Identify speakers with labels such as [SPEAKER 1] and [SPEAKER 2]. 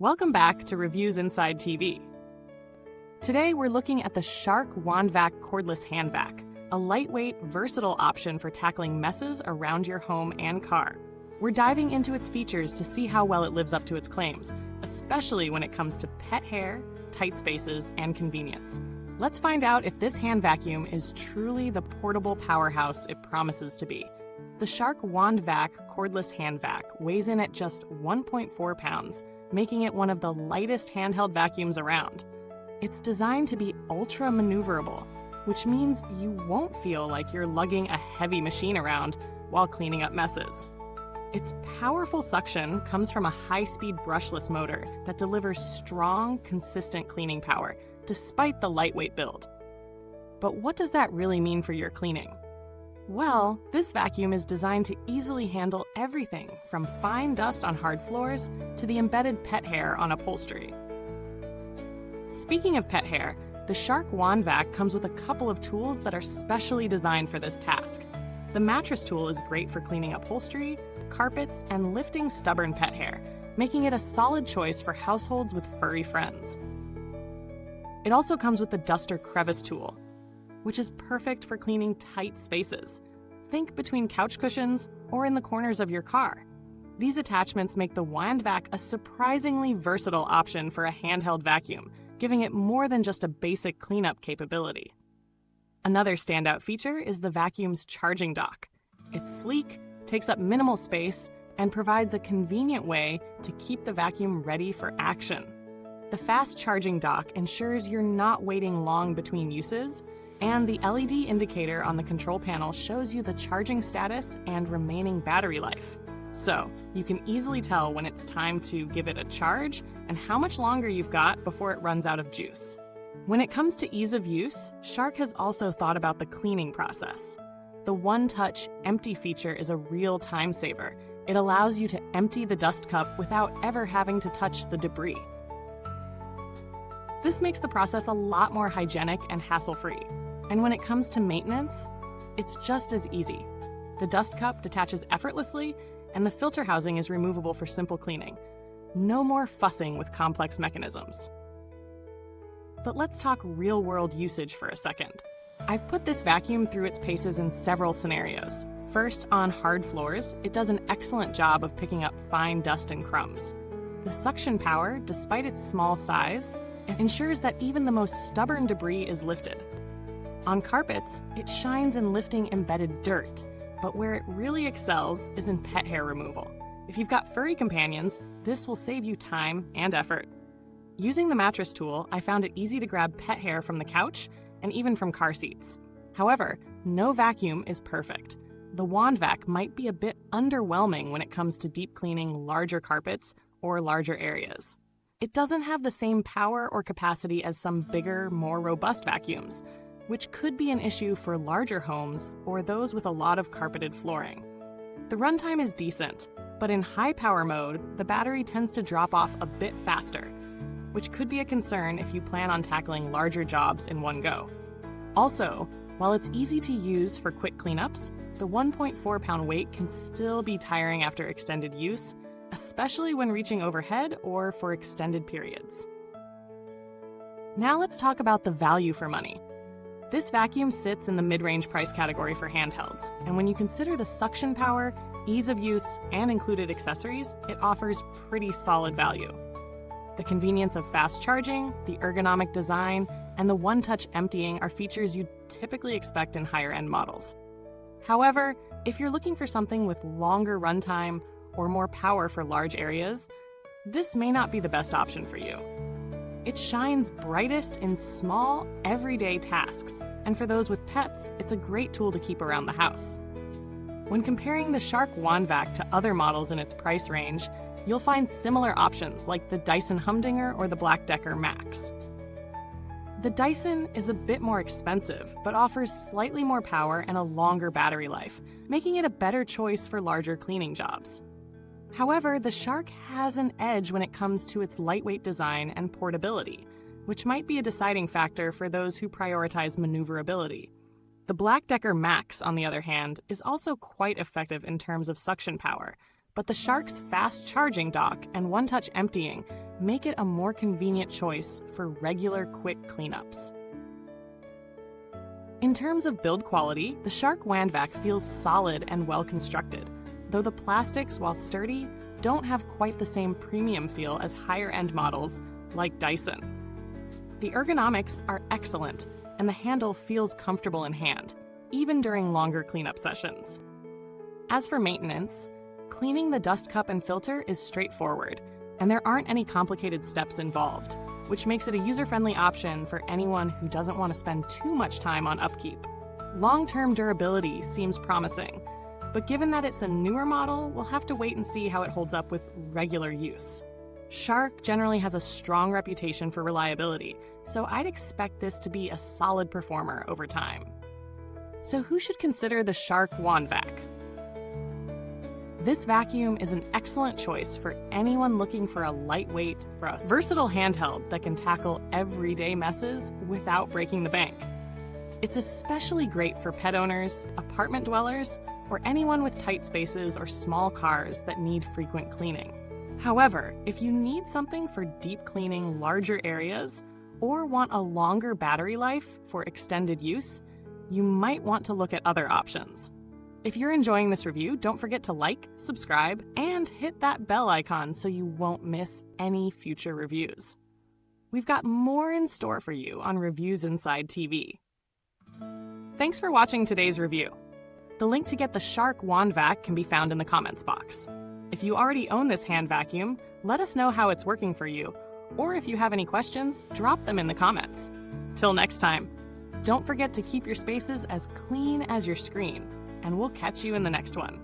[SPEAKER 1] Welcome back to Reviewsinsidetv. Today we're looking at the Shark WANDVAC cordless hand vac, a lightweight, versatile option for tackling messes around your home and car. We're diving into its features to see how well it lives up to its claims, especially when it comes to pet hair, tight spaces, and convenience. Let's find out if this hand vacuum is truly the portable powerhouse it promises to be. The Shark WANDVAC cordless hand vac weighs in at just 1.4 pounds, making it one of the lightest handheld vacuums around. It's designed to be ultra maneuverable, which means you won't feel like you're lugging a heavy machine around while cleaning up messes. Its powerful suction comes from a high-speed brushless motor that delivers strong, consistent cleaning power, despite the lightweight build. But what does that really mean for your cleaning? Well, this vacuum is designed to easily handle everything from fine dust on hard floors to the embedded pet hair on upholstery. Speaking of pet hair, the Shark WANDVAC comes with a couple of tools that are specially designed for this task. The Mattress Tool is great for cleaning upholstery, carpets, and lifting stubborn pet hair, making it a solid choice for households with furry friends. It also comes with the Duster Crevice Tool, which is perfect for cleaning tight spaces. Think between couch cushions or in the corners of your car. These attachments make the WANDVAC a surprisingly versatile option for a handheld vacuum, giving it more than just a basic cleanup capability. Another standout feature is the vacuum's charging dock. It's sleek, takes up minimal space, and provides a convenient way to keep the vacuum ready for action. The fast charging dock ensures you're not waiting long between uses, and the LED indicator on the control panel shows you the charging status and remaining battery life. So, you can easily tell when it's time to give it a charge and how much longer you've got before it runs out of juice. When it comes to ease of use, Shark has also thought about the cleaning process. The one-touch empty feature is a real time saver. It allows you to empty the dust cup without ever having to touch the debris. This makes the process a lot more hygienic and hassle-free. And when it comes to maintenance, it's just as easy. The dust cup detaches effortlessly, and the filter housing is removable for simple cleaning. No more fussing with complex mechanisms. But let's talk real-world usage for a second. I've put this vacuum through its paces in several scenarios. First, on hard floors, it does an excellent job of picking up fine dust and crumbs. The suction power, despite its small size, ensures that even the most stubborn debris is lifted. On carpets, it shines in lifting embedded dirt, but where it really excels is in pet hair removal. If you've got furry companions, this will save you time and effort. Using the Mattress Tool, I found it easy to grab pet hair from the couch and even from car seats. However, no vacuum is perfect. The WANDVAC might be a bit underwhelming when it comes to deep cleaning larger carpets or larger areas. It doesn't have the same power or capacity as some bigger, more robust vacuums, which could be an issue for larger homes or those with a lot of carpeted flooring. The runtime is decent, but in high power mode, the battery tends to drop off a bit faster, which could be a concern if you plan on tackling larger jobs in one go. Also, while it's easy to use for quick cleanups, the 1.4-pound weight can still be tiring after extended use, especially when reaching overhead or for extended periods. Now let's talk about the value for money. This vacuum sits in the mid-range price category for handhelds, and when you consider the suction power, ease of use, and included accessories, it offers pretty solid value. The convenience of fast charging, the ergonomic design, and the one-touch emptying are features you'd typically expect in higher-end models. However, if you're looking for something with longer runtime or more power for large areas, this may not be the best option for you. It shines brightest in small, everyday tasks, and for those with pets, it's a great tool to keep around the house. When comparing the Shark WANDVAC to other models in its price range, you'll find similar options like the Dyson Humdinger or the Black Decker Max. The Dyson is a bit more expensive, but offers slightly more power and a longer battery life, making it a better choice for larger cleaning jobs. However, the Shark has an edge when it comes to its lightweight design and portability, which might be a deciding factor for those who prioritize maneuverability. The Black Decker Max, on the other hand, is also quite effective in terms of suction power, but the Shark's fast charging dock and one-touch emptying make it a more convenient choice for regular quick cleanups. In terms of build quality, the Shark WANDVAC feels solid and well constructed, though the plastics, while sturdy, don't have quite the same premium feel as higher-end models like Dyson. The ergonomics are excellent, and the handle feels comfortable in hand, even during longer cleanup sessions. As for maintenance, cleaning the dust cup and filter is straightforward, and there aren't any complicated steps involved, which makes it a user-friendly option for anyone who doesn't want to spend too much time on upkeep. Long-term durability seems promising, but given that it's a newer model, we'll have to wait and see how it holds up with regular use. Shark generally has a strong reputation for reliability, so I'd expect this to be a solid performer over time. So who should consider the Shark WANDVAC? This vacuum is an excellent choice for anyone looking for a lightweight, versatile handheld that can tackle everyday messes without breaking the bank. It's especially great for pet owners, apartment dwellers, or anyone with tight spaces or small cars that need frequent cleaning. However, if you need something for deep cleaning larger areas or want a longer battery life for extended use, you might want to look at other options. If you're enjoying this review, don't forget to like, subscribe, and hit that bell icon so you won't miss any future reviews. We've got more in store for you on Reviewsinsidetv. Thanks for watching today's review. The link to get the Shark WANDVAC can be found in the comments box. If you already own this hand vacuum, let us know how it's working for you, or if you have any questions, drop them in the comments. Till next time, don't forget to keep your spaces as clean as your screen, and we'll catch you in the next one.